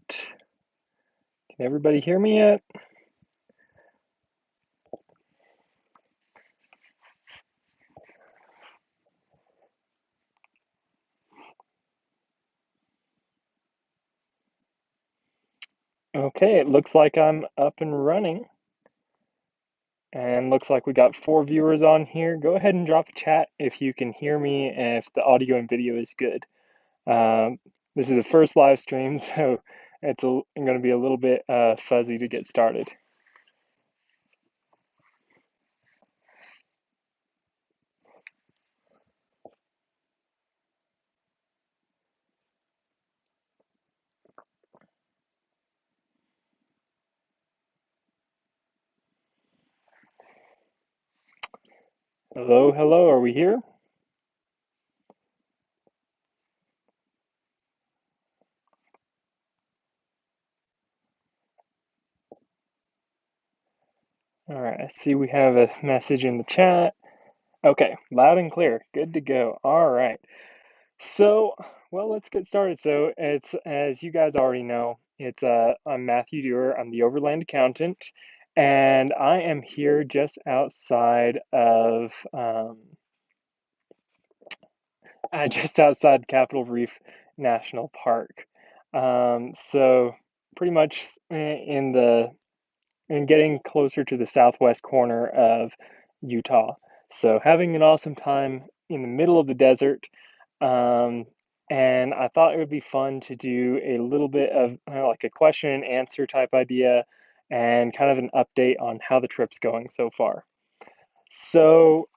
right. Can everybody hear me yet? Okay, it looks like I'm up and running. And looks like we got 4 viewers on here. Go ahead and drop a chat if you can hear me and if the audio and video is good. Um, this is the first live stream, so it's going to be a little bit fuzzy to get started. Hello, hello, are we here? All right, I see we have a message in the chat. Okay, loud and clear. Good to go. All right. So, well, let's get started. So, it's as you guys already know, I'm Matthew Dewar. I'm the Overland accountant, and I am here just outside of just outside Capitol Reef National Park. So pretty much in getting closer to the southwest corner of Utah. So having an awesome time in the middle of the desert. Um, and I thought it would be fun to do a little bit of like a question and answer type idea and kind of an update on how the trip's going so far. So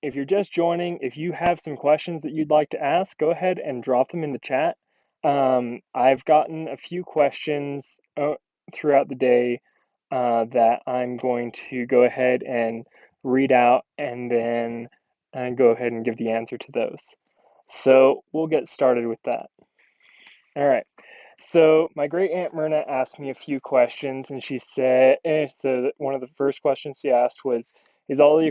if you're just joining, if you have some questions that you'd like to ask, go ahead and drop them in the chat. I've gotten a few questions throughout the day that I'm going to go ahead and read out and then go ahead and give the answer to those. So we'll get started with that. All right. So my great aunt Myrna asked me a few questions, and she said, so one of the first questions she asked was, is all the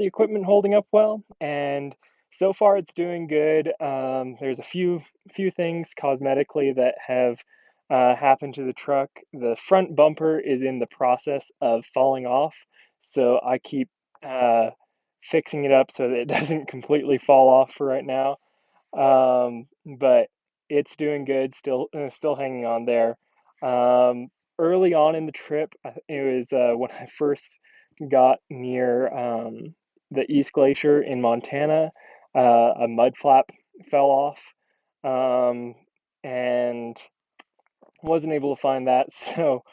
equipment holding up well? And so far, it's doing good. There's a few things cosmetically that have happened to the truck. The front bumper is in the process of falling off, so I keep fixing it up so that it doesn't completely fall off for right now. But it's doing good, still hanging on there. Um, Early on in the trip, it was when I first got near the East Glacier in Montana, a mud flap fell off, um, and wasn't able to find that. So,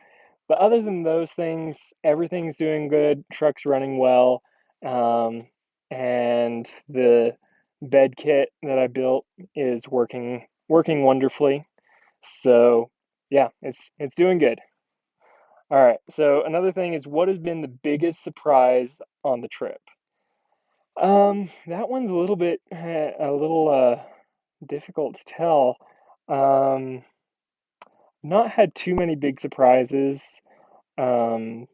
but other than those things, everything's doing good. Truck's running well, and the bed kit that I built is working wonderfully. So yeah, it's doing good. All right. So another thing is, what has been the biggest surprise on the trip? That one's a little bit a little difficult to tell. Um, Not had too many big surprises. Um,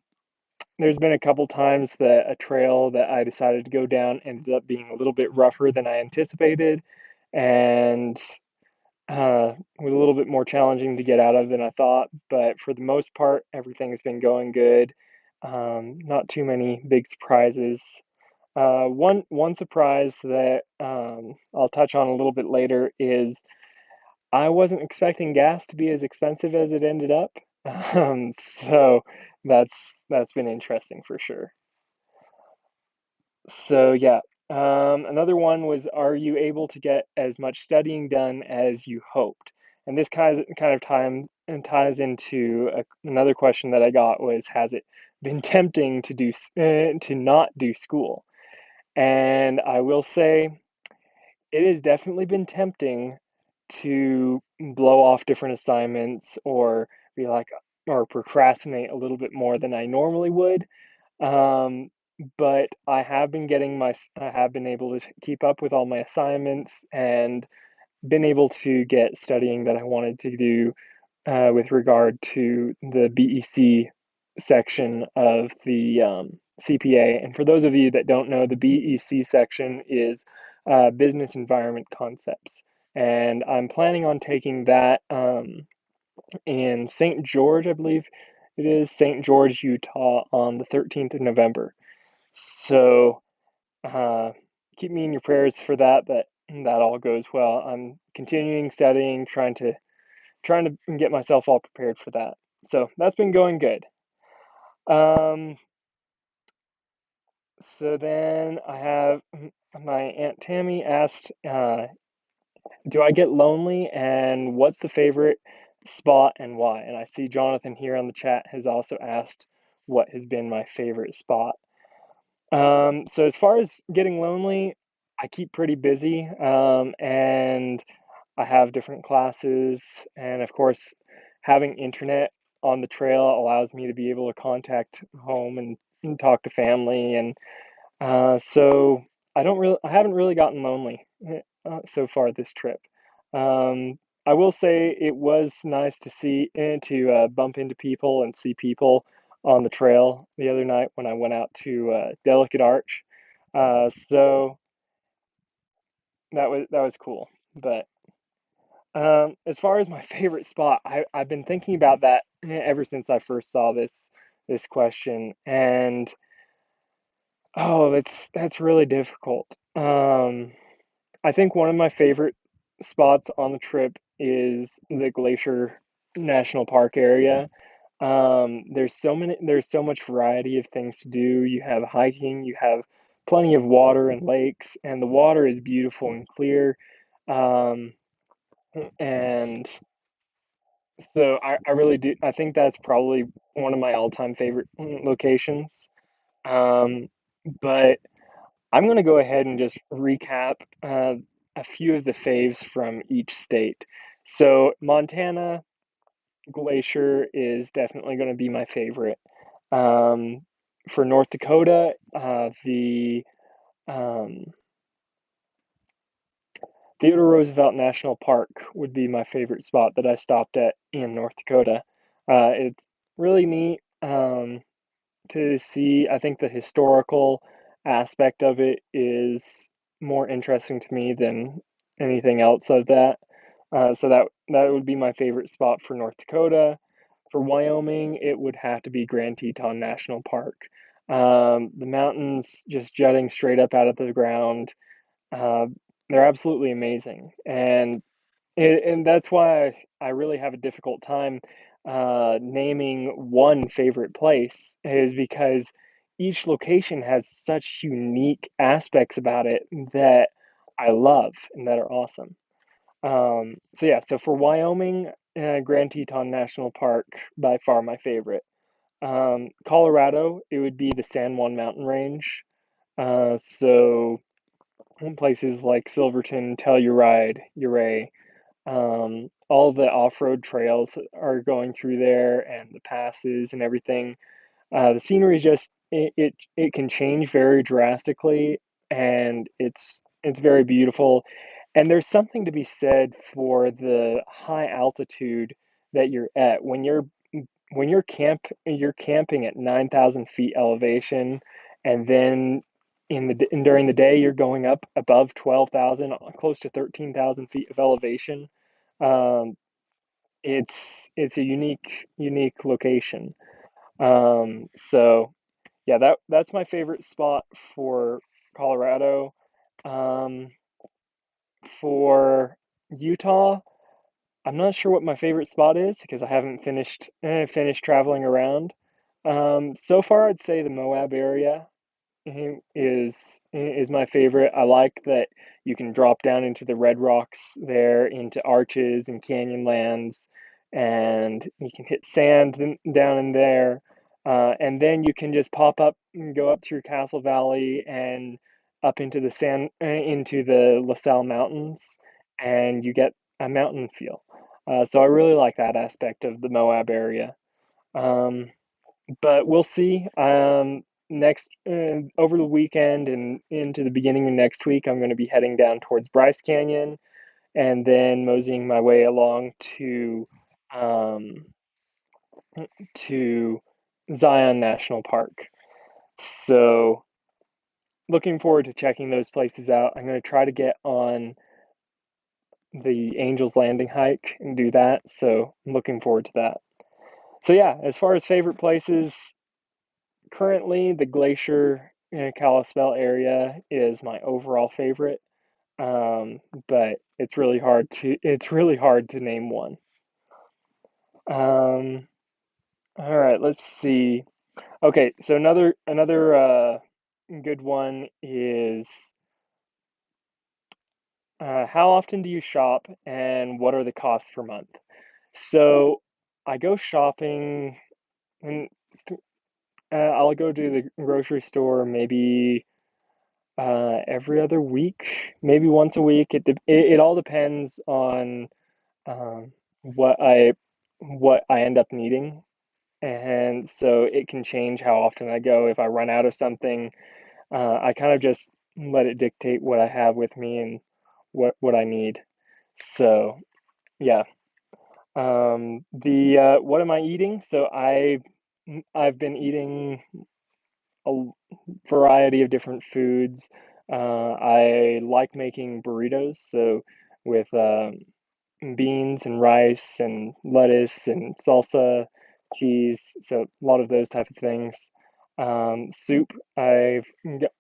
there's been a couple times that a trail that I decided to go down ended up being a little bit rougher than I anticipated, and was a little bit more challenging to get out of than I thought. But for the most part, everything's been going good. Not too many big surprises. One surprise that I'll touch on a little bit later is I wasn't expecting gas to be as expensive as it ended up. So that's been interesting for sure. So yeah, another one was, are you able to get as much studying done as you hoped? And this kind of ties into another question that I got was, has it been tempting to not do school? And I will say it has definitely been tempting to blow off different assignments or be like or procrastinate a little bit more than I normally would. Um, but I have been able to keep up with all my assignments and been able to get studying that I wanted to do with regard to the BEC section of the CPA. And for those of you that don't know, the BEC section is Business Environment Concepts. And I'm planning on taking that in St. George, I believe it is, St. George, Utah, on the 13th of November. So uh, keep me in your prayers for that. That all goes well. I'm continuing studying, trying to get myself all prepared for that. So that's been going good. Um, so then I have my Aunt Tammy asked, do I get lonely and what's the favorite spot and why? And I see Jonathan here on the chat has also asked what has been my favorite spot. So as far as getting lonely, I keep pretty busy, and I have different classes, and of course, having internet on the trail allows me to be able to contact home and talk to family, and so I haven't really gotten lonely so far this trip. I will say it was nice to see and to bump into people and see people on the trail the other night when I went out to Delicate Arch. So that was cool. But as far as my favorite spot, I've been thinking about that ever since I first saw this question, and oh, that's really difficult. I think one of my favorite spots on the trip is the Glacier National Park area. There's so much variety of things to do. You have hiking, you have plenty of water and lakes, and the water is beautiful and clear. Um, and so I really do, I think that's probably one of my all-time favorite locations. Um, but I'm going to go ahead and just recap a few of the faves from each state. So, Montana Glacier is definitely going to be my favorite. Um, for North Dakota, the um, Theodore Roosevelt National Park would be my favorite spot that I stopped at in North Dakota. It's really neat. To see. I think the historical aspect of it is more interesting to me than anything else of that. So that would be my favorite spot for North Dakota. For Wyoming, it would have to be Grand Teton National Park. The mountains just jutting straight up out of the ground. Uh, they're absolutely amazing, and that's why I really have a difficult time naming one favorite place, is because each location has such unique aspects about it that I love and that are awesome. So yeah, so for Wyoming, Grand Teton National Park, by far my favorite. Colorado, it would be the San Juan Mountain Range. So places like Silverton, Telluride, Ouray, all the off-road trails are going through there and the passes and everything. The scenery just it can change very drastically, and it's very beautiful. And there's something to be said for the high altitude that you're at when you're camping at 9,000 feet elevation, and then during the day you're going up above 12,000, close to 13,000 feet of elevation. Um, it's a unique location. So yeah, that's my favorite spot for Colorado. Um, for Utah, I'm not sure what my favorite spot is because I haven't finished traveling around. So far, I'd say the Moab area is my favorite. I like that you can drop down into the red rocks there, into arches and canyon lands, and you can hit sand down in there, and then you can just pop up and go up through Castle Valley and up into the LaSalle Mountains, and you get a mountain feel. So I really like that aspect of the Moab area. Um, but we'll see. Next over the weekend and into the beginning of next week, I'm going to be heading down towards Bryce Canyon and then moseying my way along um, to Zion National Park. So looking forward to checking those places out. I'm going to try to get on the Angel's Landing hike and do that. So I'm looking forward to that. So yeah, as far as favorite places, currently the Glacier Kalispell area is my overall favorite. But it's really hard to name one. Um, all right, let's see. Okay, so another good one is how often do you shop and what are the costs per month? So I go shopping and I'll go to the grocery store maybe every other week, maybe once a week. It all depends on um, what I end up needing, and so it can change how often I go. If I run out of something, I kind of just let it dictate what I have with me and what I need. So yeah. The what am I eating? So I've been eating a variety of different foods. I like making burritos, so with beans and rice and lettuce and salsa, cheese, so a lot of those type of things. Soup,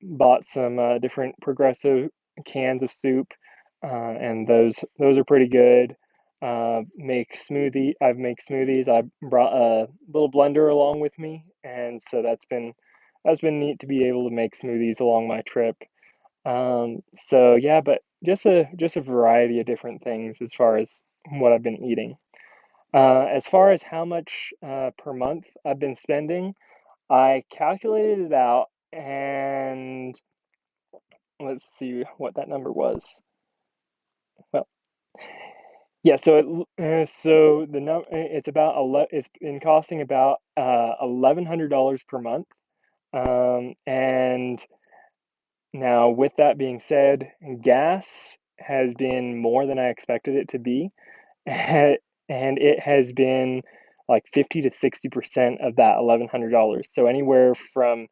bought some different Progresso cans of soup, and those are pretty good. I've make smoothies. I brought a little blender along with me, and so that's been neat to be able to make smoothies along my trip. So yeah, but just a variety of different things as far as what I've been eating. As far as how much per month I've been spending, I calculated it out, and let's see what that number was. Well, yeah, so the num it's about it's been costing about $1,100 per month. And now, with that being said, gas has been more than I expected it to be, and it has been like 50 to 60% of that $1,100. So anywhere from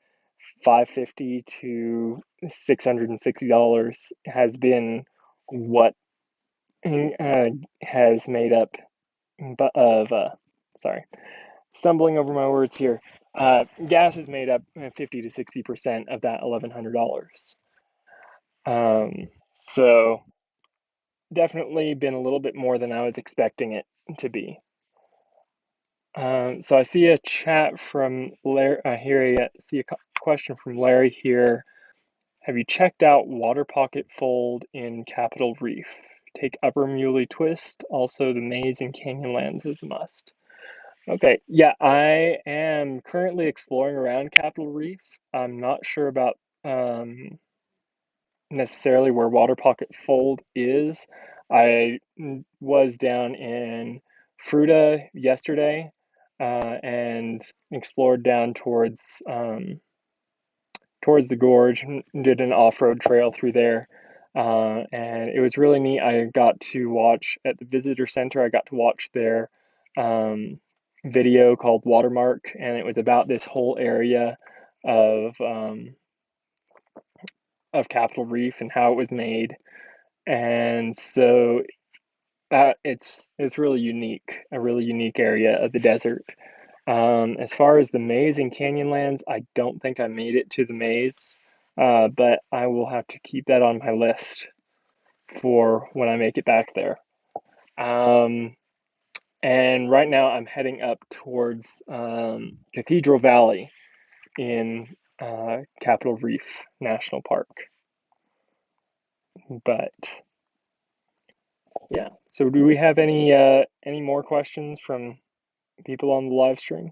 550 to $660 has been what has made up but of sorry, stumbling over my words here. Gas has made up 50 to 60% of that $1,100. Um, so definitely been a little bit more than I was expecting it to be. So I see a chat from Larry. See a question from Larry here. Have you checked out Water Pocket Fold in Capitol Reef? Take Upper Muley Twist. Also, the maze in Canyonlands is a must. Okay, yeah, I am currently exploring around Capitol Reef. I'm not sure about necessarily where Water Pocket Fold is. I was down in Fruta yesterday and explored down towards the gorge and did an off-road trail through there. And it was really neat. I got to watch at the visitor center, I got to watch their um, video called Watermark, and it was about this whole area of um, of Capitol Reef and how it was made. And so it's really unique, a really unique area of the desert. As far as the maze in Canyonlands, I don't think I made it to the maze, but I will have to keep that on my list for when I make it back there. Um, and right now I'm heading up towards Cathedral Valley in Capitol Reef National Park. But yeah, so do we have any more questions from people on the live stream?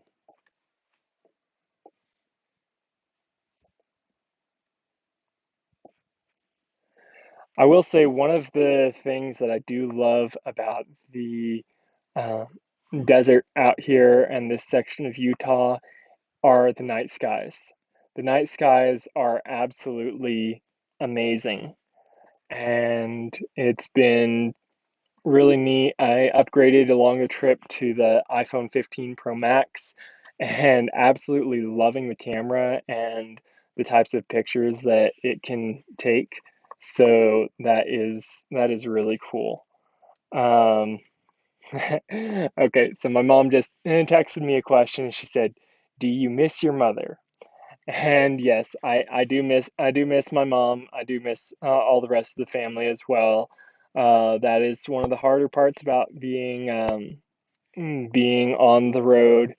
I will say one of the things that I do love about the uh, desert out here and this section of Utah are the night skies. The night skies are absolutely amazing, and it's been really neat. I upgraded along the trip to the iPhone 15 Pro Max and absolutely loving the camera and the types of pictures that it can take. So that is really cool. Um, okay, so my mom just texted me a question. She said, "Do you miss your mother?" And yes, I do miss my mom. I do miss all the rest of the family as well. That is one of the harder parts about being on the road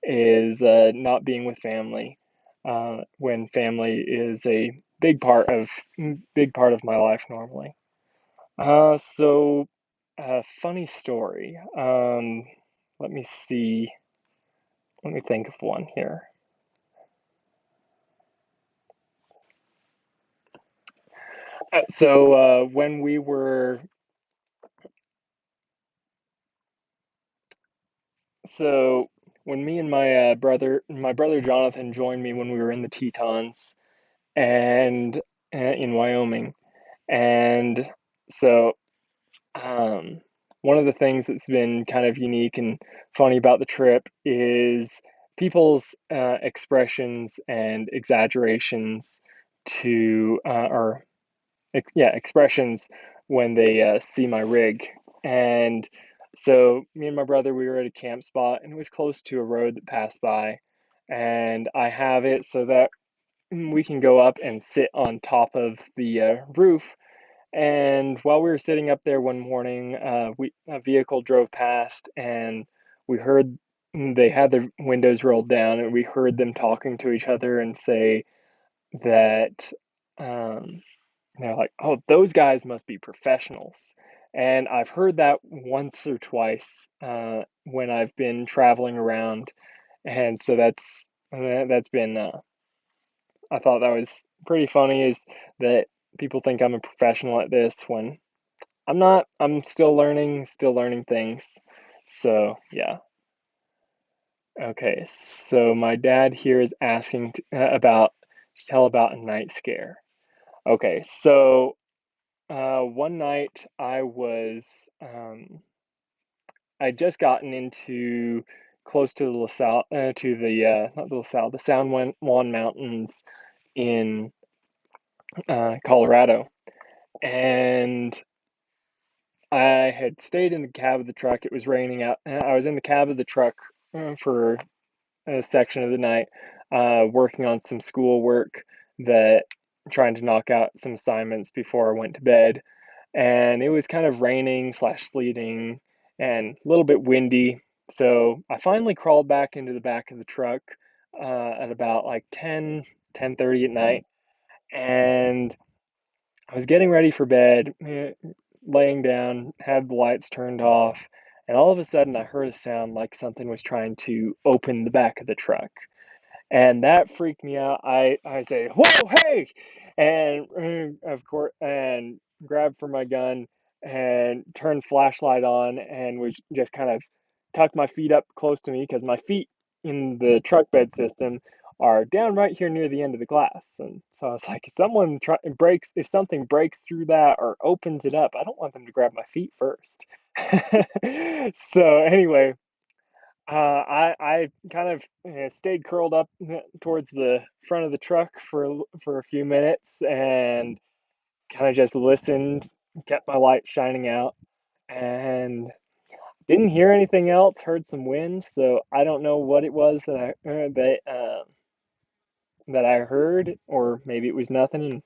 is not being with family. When family is a big part of my life normally. So funny story. Let me see. Let me think of one here. When we were so when me and my brother Jonathan joined me when we were in the Tetons and in Wyoming, and so um, one of the things that's been kind of unique and funny about the trip is people's expressions and exaggerations or yeah, expressions when they see my rig. And so me and my brother, we were at a camp spot and it was close to a road that passed by. And I have it so that we can go up and sit on top of the roof. And while we were sitting up there one morning, a vehicle drove past and we heard they had their windows rolled down and we heard them talking to each other and say that um, they're like, "Oh, those guys must be professionals." And I've heard that once or twice when I've been traveling around, and so that's been. I thought that was pretty funny. Is that people think I'm a professional at this when I'm not. I'm still learning things. So yeah. Okay. So my dad here is asking about tell about a night scare. Okay. So one night I'd just gotten into close to the LaSalle, to the not the LaSalle, the Juan Mountains in Colorado, and I had stayed in the cab of the truck. It was raining out. I was in the cab of the truck for a section of the night, working on some school work that trying to knock out some assignments before I went to bed. And it was kind of raining slash sleeting and a little bit windy. So I finally crawled back into the back of the truck at about like 10:30 at night. And I was getting ready for bed, laying down, had the lights turned off. And all of a sudden, I heard a sound like something was trying to open the back of the truck, and that freaked me out. I say, "Whoa, hey!" and of course, and grabbed for my gun and turned flashlight on, and was just kind of tucked my feet up close to me because my feet in the truck bed system are down right here near the end of the glass. And so I was like, if something breaks through that or opens it up, I don't want them to grab my feet first. So anyway, I kind of stayed curled up towards the front of the truck for a few minutes and kind of just listened, kept my light shining out, and didn't hear anything else. Heard some wind, so I don't know what it was that I heard, or maybe it was nothing, and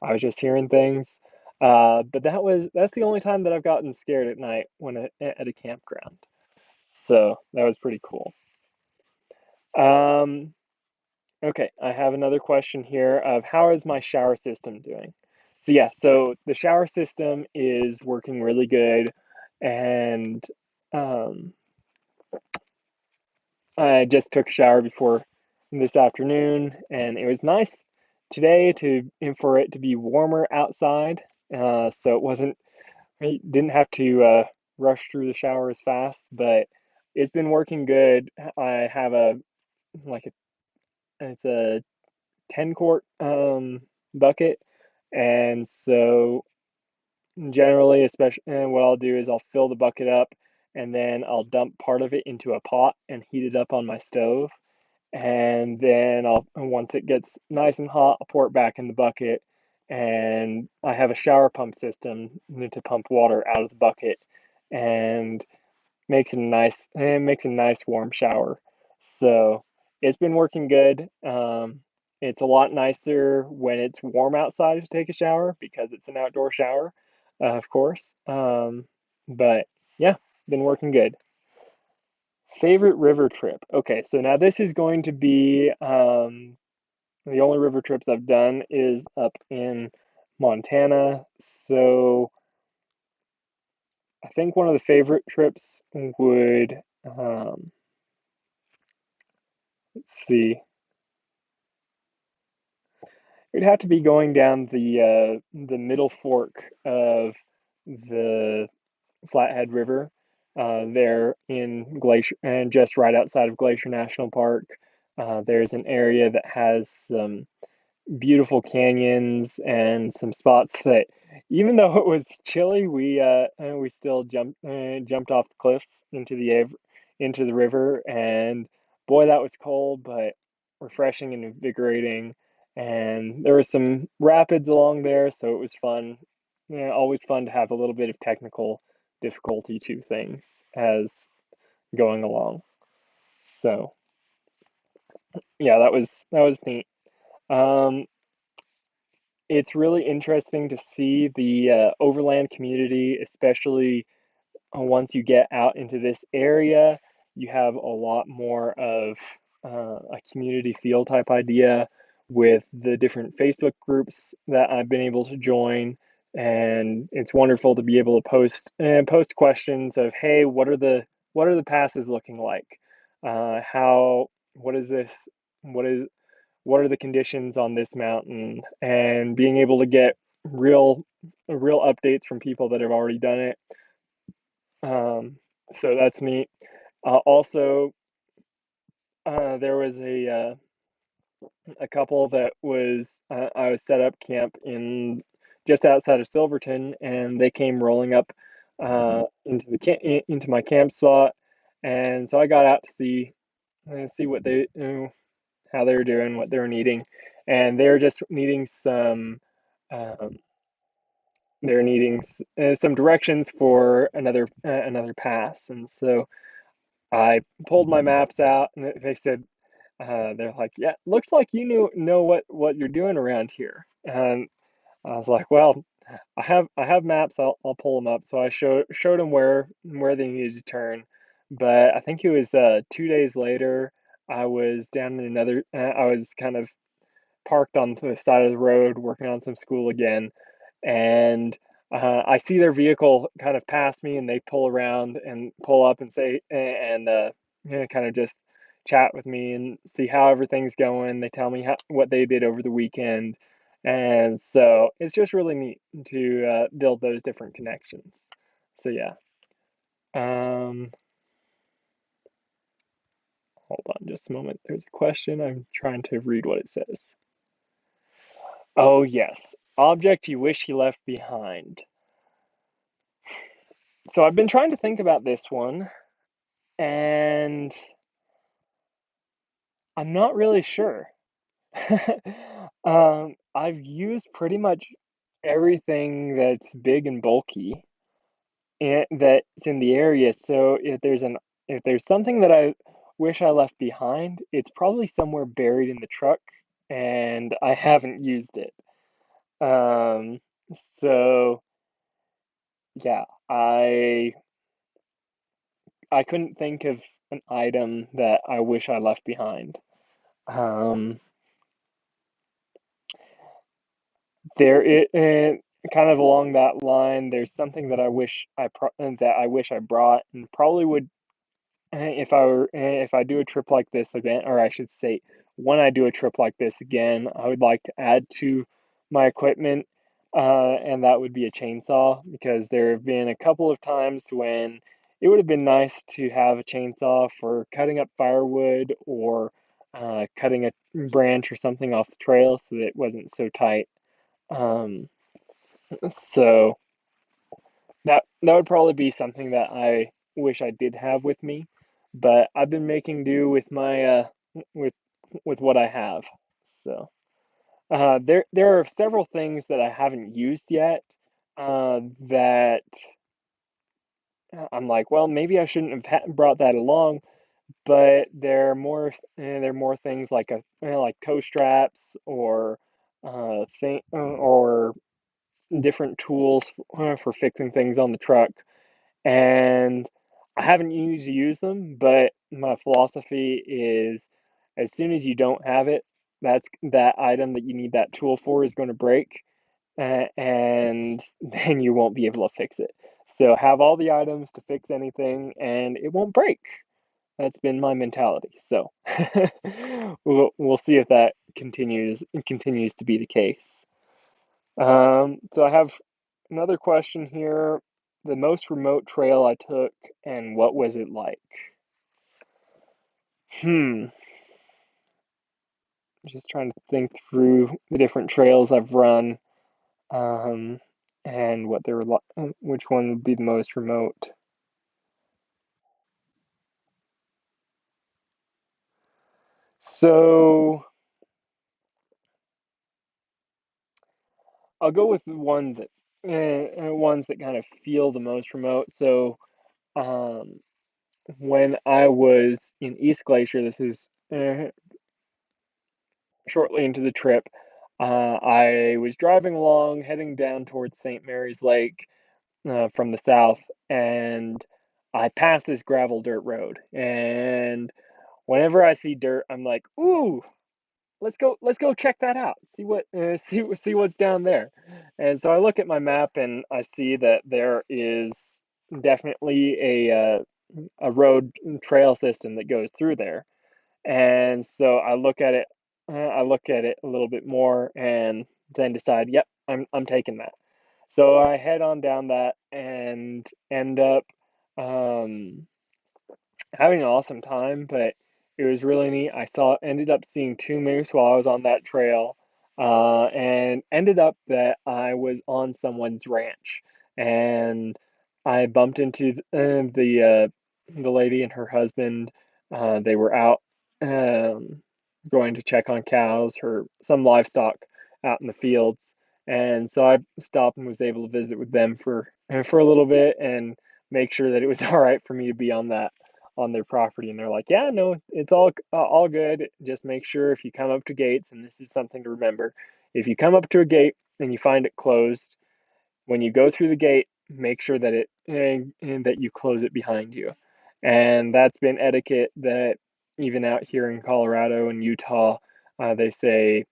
I was just hearing things. But that's the only time that I've gotten scared at night at a campground. So that was pretty cool. Um, Okay, I have another question here of how is my shower system doing? So yeah, so the shower system is working really good, and um, I just took a shower before this afternoon, and it was nice today for it to be warmer outside, so I didn't have to rush through the shower as fast, but it's been working good. I have like it's a 10 quart bucket. And so generally, especially, and what I'll do is I'll fill the bucket up and then I'll dump part of it into a pot and heat it up on my stove. And then once it gets nice and hot, I'll pour it back in the bucket. And I have a shower pump system to pump water out of the bucket. and makes a nice warm shower. So it's been working good. It's a lot nicer when it's warm outside to take a shower because it's an outdoor shower, of course. But yeah, been working good. Favorite river trip. Okay, so now this is going to be the only river trips I've done is up in Montana. So I think one of the favorite trips would, let's see, it'd have to be going down the middle fork of the Flathead River, there in Glacier and just right outside of Glacier National Park. There's an area that has some beautiful canyons and some spots that, even though it was chilly, we still jumped off the cliffs into the river, and boy, that was cold, but refreshing and invigorating. And there was some rapids along there, so it was fun. Yeah, always fun to have a little bit of technical difficulty to things as going along. So yeah, that was neat. Um, it's really interesting to see the overland community, especially once you get out into this area. You have a lot more of a community feel type idea with the different Facebook groups that I've been able to join. And it's wonderful to be able to post questions of, hey, what are the passes looking like? How what is this? What is what are the conditions on this mountain, and being able to get real real updates from people that have already done it. um, so that's neat. Also, there was a couple that was I was set up camp in just outside of Silverton, and they came rolling up into my camp spot, and so I got out to see what how they were doing, what they were needing, and they were just needing um, they're needing some directions for another pass, and so I pulled my maps out, and they said they're like, "Yeah, looks like you know what you're doing around here." And I was like, "Well, I have maps. I'll pull them up." So I showed them where they needed to turn, but I think it was 2 days later. I was down in another. I was kind of parked on the side of the road working on some school again, and I see their vehicle kind of pass me, and they pull around and pull up and say and kind of just chat with me and see how everything's going. They tell me what they did over the weekend, and so it's just really neat to build those different connections. So yeah. Um, Hold on just a moment. There's a question. I'm trying to read what it says. Oh yes, object you wish you left behind. So I've been trying to think about this one, and I'm not really sure. I've used pretty much everything that's big and bulky and that's in the area. So if there's something that I wish I left behind, it's probably somewhere buried in the truck, and I haven't used it. Um, so yeah, I couldn't think of an item that I wish I left behind. Um, there it kind of along that line. There's something that I wish I brought, and probably would if I do a trip like this again, or I should say, when I do a trip like this again, I would like to add to my equipment, and that would be a chainsaw, because there have been a couple of times when it would have been nice to have a chainsaw for cutting up firewood or cutting a branch or something off the trail so that it wasn't so tight. Um, so that would probably be something that I wish I did have with me, but I've been making do with my with with what I have. So there are several things that I haven't used yet that I'm like, well, maybe I shouldn't have brought that along, but there are more things like like toe straps or thing or different tools for fixing things on the truck. And I haven't used them, but my philosophy is as soon as you don't have it, that item that you need that tool for is going to break, and then you won't be able to fix it. So have all the items to fix anything, and it won't break. That's been my mentality. So we'll see if that continues to be the case. So I have another question here. The most remote trail I took, and what was it like? Hmm. Just trying to think through the different trails I've run, um, and what they were like, which one would be the most remote. So I'll go with the ones that kind of feel the most remote. So um, when I was in East Glacier, this is shortly into the trip. I was driving along, heading down towards St. Mary's Lake from the south, and I passed this gravel dirt road. And whenever I see dirt, I'm like, "Ooh, let's go check that out. See what's down there." And so I look at my map and I see that there is definitely a road trail system that goes through there. And so I look at it a little bit more and then decide, yep, I'm taking that. So I head on down that and end up um, having an awesome time, but it was really neat. Ended up seeing two moose while I was on that trail, and ended up that I was on someone's ranch, and I bumped into the lady and her husband. They were out um, going to check on cows or some livestock out in the fields, and so I stopped and was able to visit with them for a little bit and make sure that it was all right for me to be on their property. And they're like, yeah, no, it's all good. Just make sure if you come up to gates, and this is something to remember, if you come up to a gate and you find it closed, when you go through the gate, make sure that and that you close it behind you. And that's been etiquette that even out here in Colorado and Utah, they say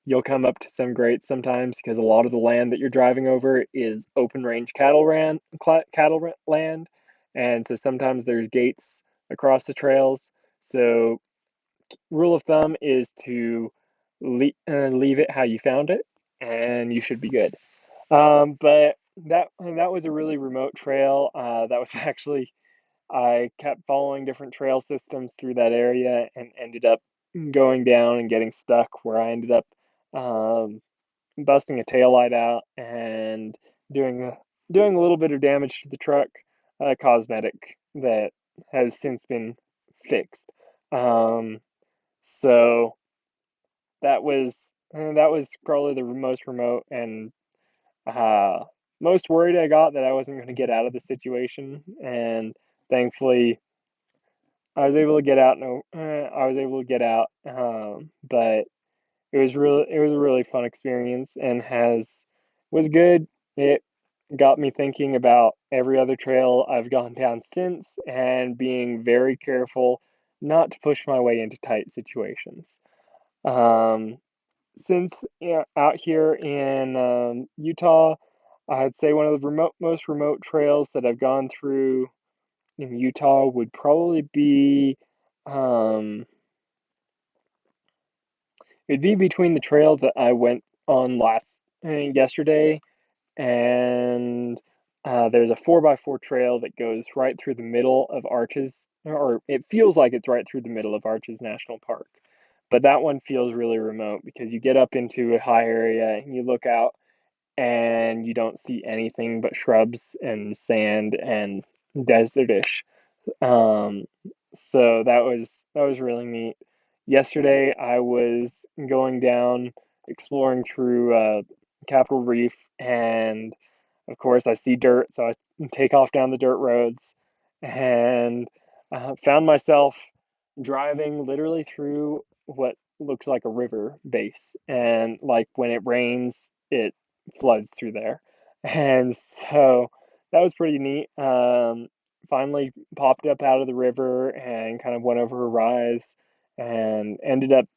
you'll come up to some grates sometimes because a lot of the land that you're driving over is open range cattle land, and so sometimes there's gates across the trails. So rule of thumb is to leave it how you found it, and you should be good. But that was a really remote trail. That was actually I kept following different trail systems through that area and ended up going down and getting stuck where I ended up um, busting a taillight out and doing a, doing a little bit of damage to the truck, cosmetic that has since been fixed. Um, so that was probably the most remote and uh, most worried I got that I wasn't going to get out of the situation, and thankfully I was able to get out. No, I was able to get out, but it was a really fun experience and has was good. It got me thinking about every other trail I've gone down since and being very careful not to push my way into tight situations. Um, since out here in Utah, I'd say one of the most remote trails that I've gone through in Utah would probably be um, it'd be between the trail that I went on yesterday and there's a 4x4 trail that goes right through the middle of Arches, or it feels like it's right through the middle of Arches National Park. But that one feels really remote because you get up into a high area and you look out and you don't see anything but shrubs and sand and desertish. Um, so that was really neat. Yesterday, I was going down, exploring through Capitol Reef, and of course, I see dirt, so I take off down the dirt roads, and found myself driving literally through what looks like a river base, and like when it rains, it floods through there, and so that was pretty neat. Finally popped up out of the river and kind of went over a rise, and ended up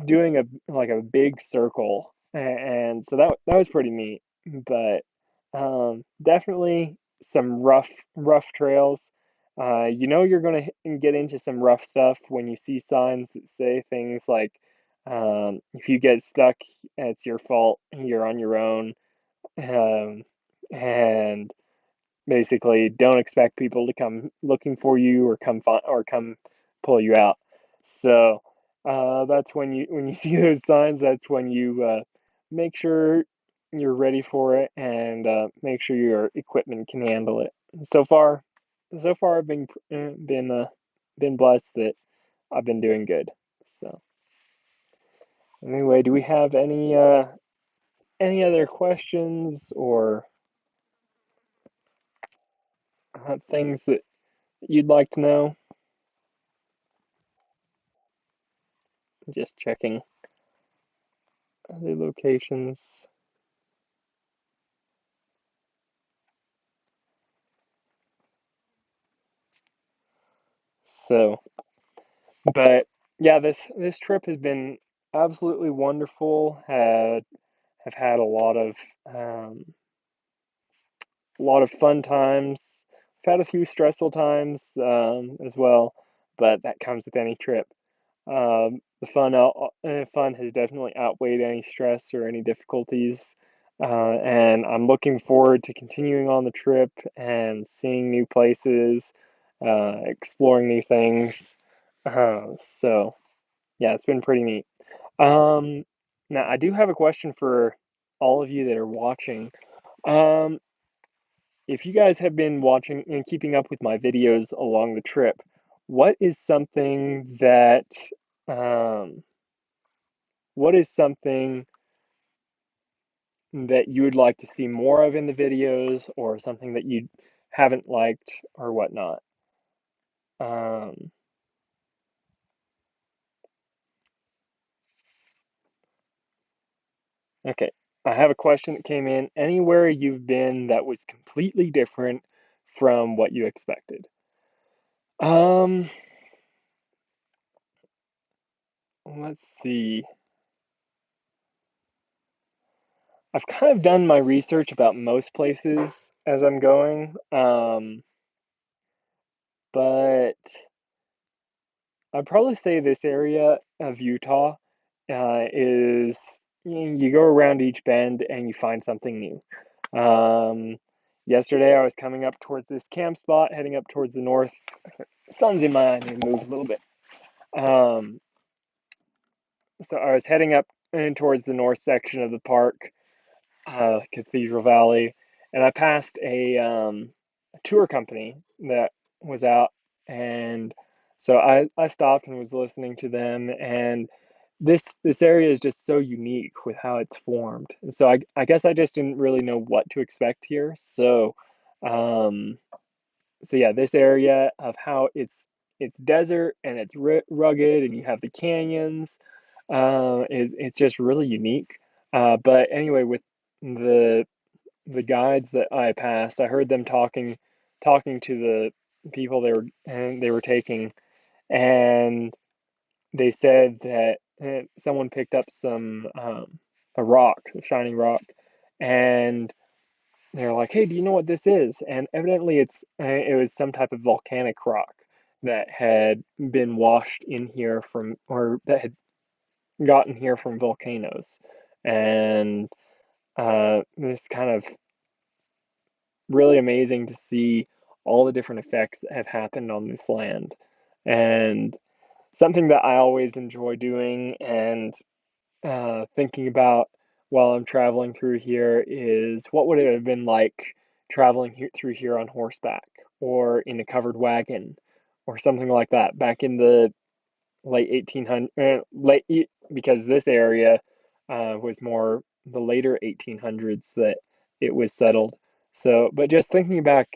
doing a like a big circle, and so that was pretty neat. But definitely some rough trails. You know you're gonna get into some rough stuff when you see signs that say things like, if you get stuck, it's your fault. You're on your own, um, and basically don't expect people to come looking for you or come pull you out. So that's when you see those signs, that's when you make sure you're ready for it, and make sure your equipment can handle it. So far, so far I've been blessed that I've been doing good. So anyway, do we have any other questions or things that you'd like to know? Just checking other locations. So, but yeah, this trip has been absolutely wonderful. Have had a lot of fun times. I've had a few stressful times as well, but that comes with any trip. The fun has definitely outweighed any stress or any difficulties, and I'm looking forward to continuing on the trip and seeing new places, exploring new things. So yeah, it's been pretty neat. Um, Now I do have a question for all of you that are watching. Um, if you guys have been watching and keeping up with my videos along the trip, what is something that um, what is something that you would like to see more of in the videos, or something that you haven't liked or whatnot? Um, okay, I have a question that came in. Anywhere you've been that was completely different from what you expected? Um, let's see. I've kind of done my research about most places as I'm going, but I'd probably say this area of Utah is you go around each bend and you find something new. Um, Yesterday I was coming up towards this camp spot, heading up towards the north. Sun's in my eye, I need to move a little bit. Um, so I was heading up towards the north section of the park, Cathedral Valley, and I passed a tour company that was out, and so I stopped and was listening to them, and this area is just so unique with how it's formed, and so I guess I just didn't really know what to expect here. Um, so yeah, this area of how it's desert and it's rugged, and you have the canyons, it's just really unique. But anyway, with the the guides that I passed, I heard them talking to the people they were taking, and they said that someone picked up some a rock, a shining rock, and they're like, "Hey, do you know what this is?" And evidently, it was some type of volcanic rock that had been washed in here from, or that had gotten here from volcanoes, and this kind of really amazing to see all the different effects that have happened on this land. And something that I always enjoy doing and thinking about while I'm traveling through here is what would it have been like traveling through here on horseback or in a covered wagon or something like that back in the late 1800s, because this area was more the later 1800s that it was settled. So, but just thinking back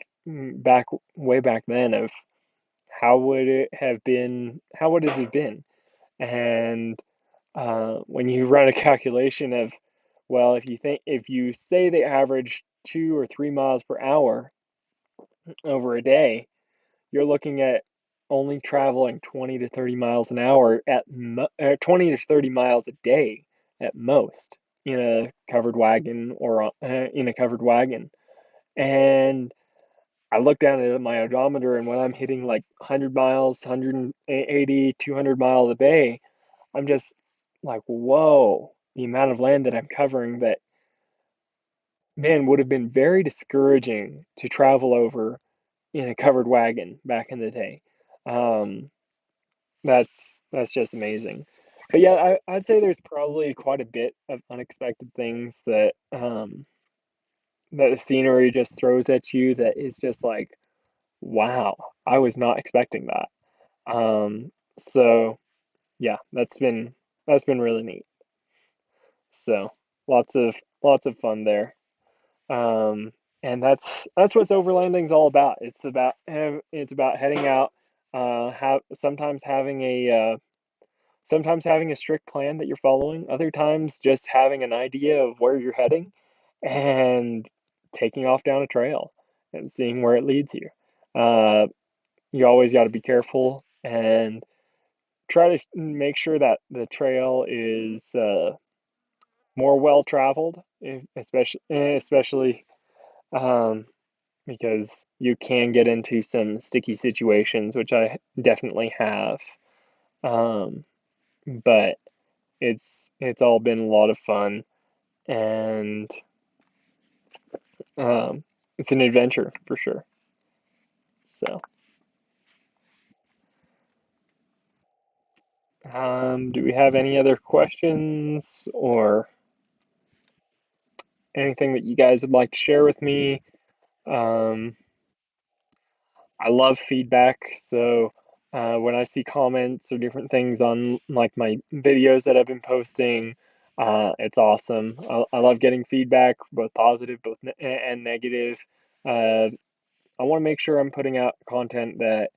way back then of how would it have been, how would it have been? And when you run a calculation of, well, if you say they average 2 or 3 miles per hour over a day, you're looking at only traveling 20 to 30 miles an hour 20 to 30 miles a day at most in a covered wagon or in a covered wagon. And I look down at my odometer, and when I'm hitting like 100 miles, 180, 200 miles a day, I'm just like, whoa, the amount of land that I'm covering that, man, would have been very discouraging to travel over in a covered wagon back in the day. Um, that's just amazing. But yeah, I'd say there's probably quite a bit of unexpected things that the scenery just throws at you that is just like, wow, I was not expecting that. So yeah, that's been really neat. So lots of fun there. Um, and that's what overlanding's all about. It's about heading out, have sometimes having a strict plan that you're following, other times just having an idea of where you're heading and taking off down a trail and seeing where it leads you. Uh, you always got to be careful and try to make sure that the trail is more well traveled, especially um, because you can get into some sticky situations, which I definitely have. Um, but it's all been a lot of fun, and it's an adventure for sure. So, do we have any other questions or anything that you guys would like to share with me? Um, I love feedback, so when I see comments or different things on like my videos that I've been posting, it's awesome. I love getting feedback, both positive, and negative. Uh, I want to make sure I'm putting out content that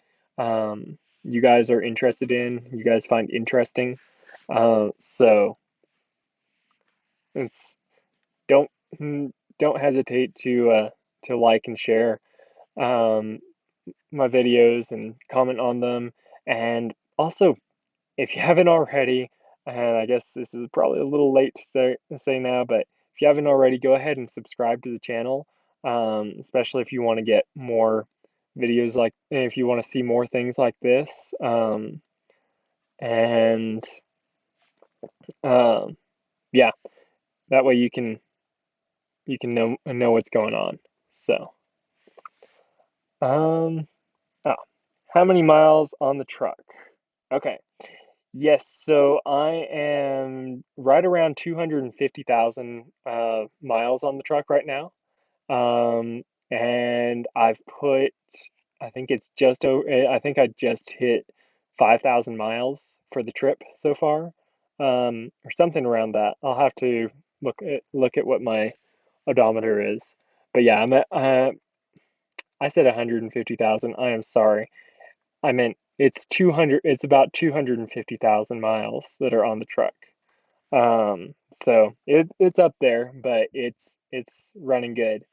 you guys are interested in, you guys find interesting. So it's don't don't hesitate to like and share um, my videos and comment on them. And also, if you haven't already, and I guess this is probably a little late to say now, but if you haven't already, go ahead and subscribe to the channel, especially if you want to get more videos if you want to see more things like this. And um, yeah, that way you can know what's going on. So, um, oh, how many miles on the truck? Okay. Yes, so I am right around 250,000 miles on the truck right now. Um, and I think it's just over, I think I just hit 5,000 miles for the trip so far, or something around that. I'll have to look at what my odometer is. But yeah, I said 150,000. I am sorry. I meant it's about 250,000 miles that are on the truck. So it's up there, but it's running good.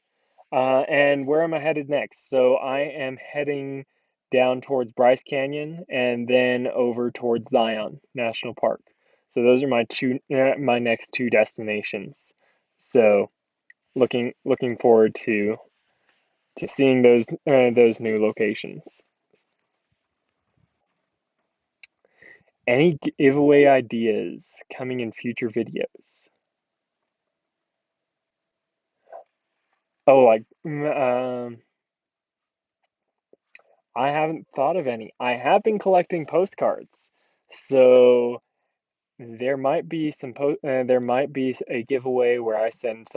And where am I headed next? So I am heading down towards Bryce Canyon and then over towards Zion National Park. So those are my next two destinations. So looking forward to seeing those new locations. Any giveaway ideas coming in future videos? Oh, I haven't thought of any. I have been collecting postcards, so there might be a giveaway where I send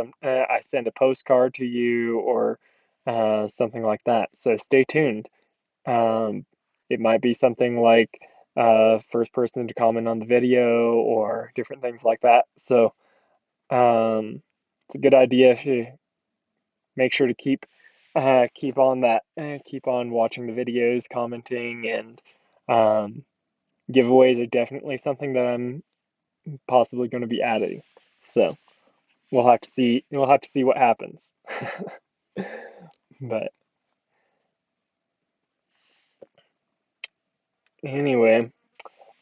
a postcard to you or something like that. So stay tuned. Um, it might be something like first person to comment on the video or different things like that. So it's a good idea make sure to keep on that, keep on watching the videos, commenting, and um, giveaways are definitely something that I'm possibly going to be adding. So we'll have to see. We'll have to see what happens. But anyway,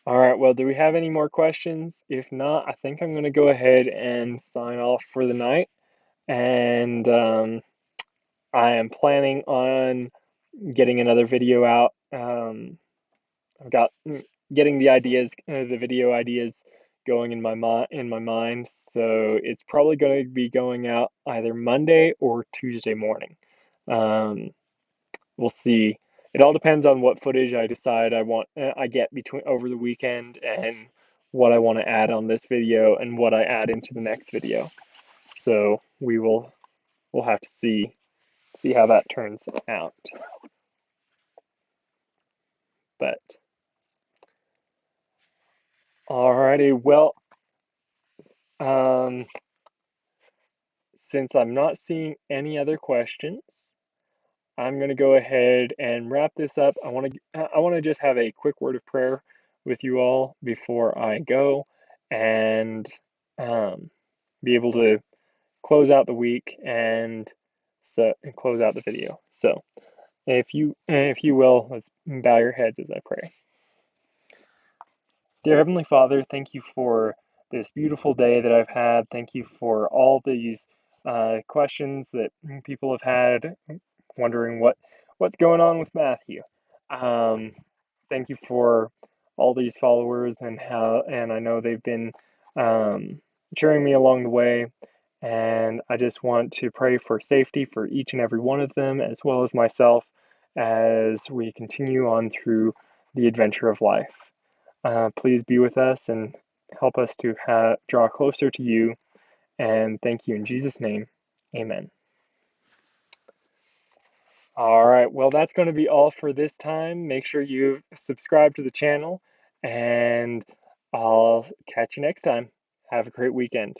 all right. Well, do we have any more questions? If not, I think I'm going to go ahead and sign off for the night. And I am planning on getting another video out. I've got getting the video ideas going in my mind. So it's probably going to be going out either Monday or Tuesday morning. Um, we'll see. It all depends on what footage I decide I get between over the weekend and what I want to add on this video and what I add into the next video. So we'll have to see how that turns out. But alrighty, well, um, since I'm not seeing any other questions, I'm going to go ahead and wrap this up. I want to just have a quick word of prayer with you all before I go and um, be able to close out the week and close out the video. So, if you will, let's bow your heads as I pray. Dear Heavenly Father, thank you for this beautiful day that I've had. Thank you for all these questions that people have had, wondering what's going on with Matthew. Um, Thank you for all these followers and I know they've been cheering me along the way. And I just want to pray for safety for each and every one of them, as well as myself, as we continue on through the adventure of life. Please be with us and help us to draw closer to you. And thank you in Jesus' name. Amen. All right, well, that's going to be all for this time. Make sure you subscribe to the channel, and I'll catch you next time. Have a great weekend.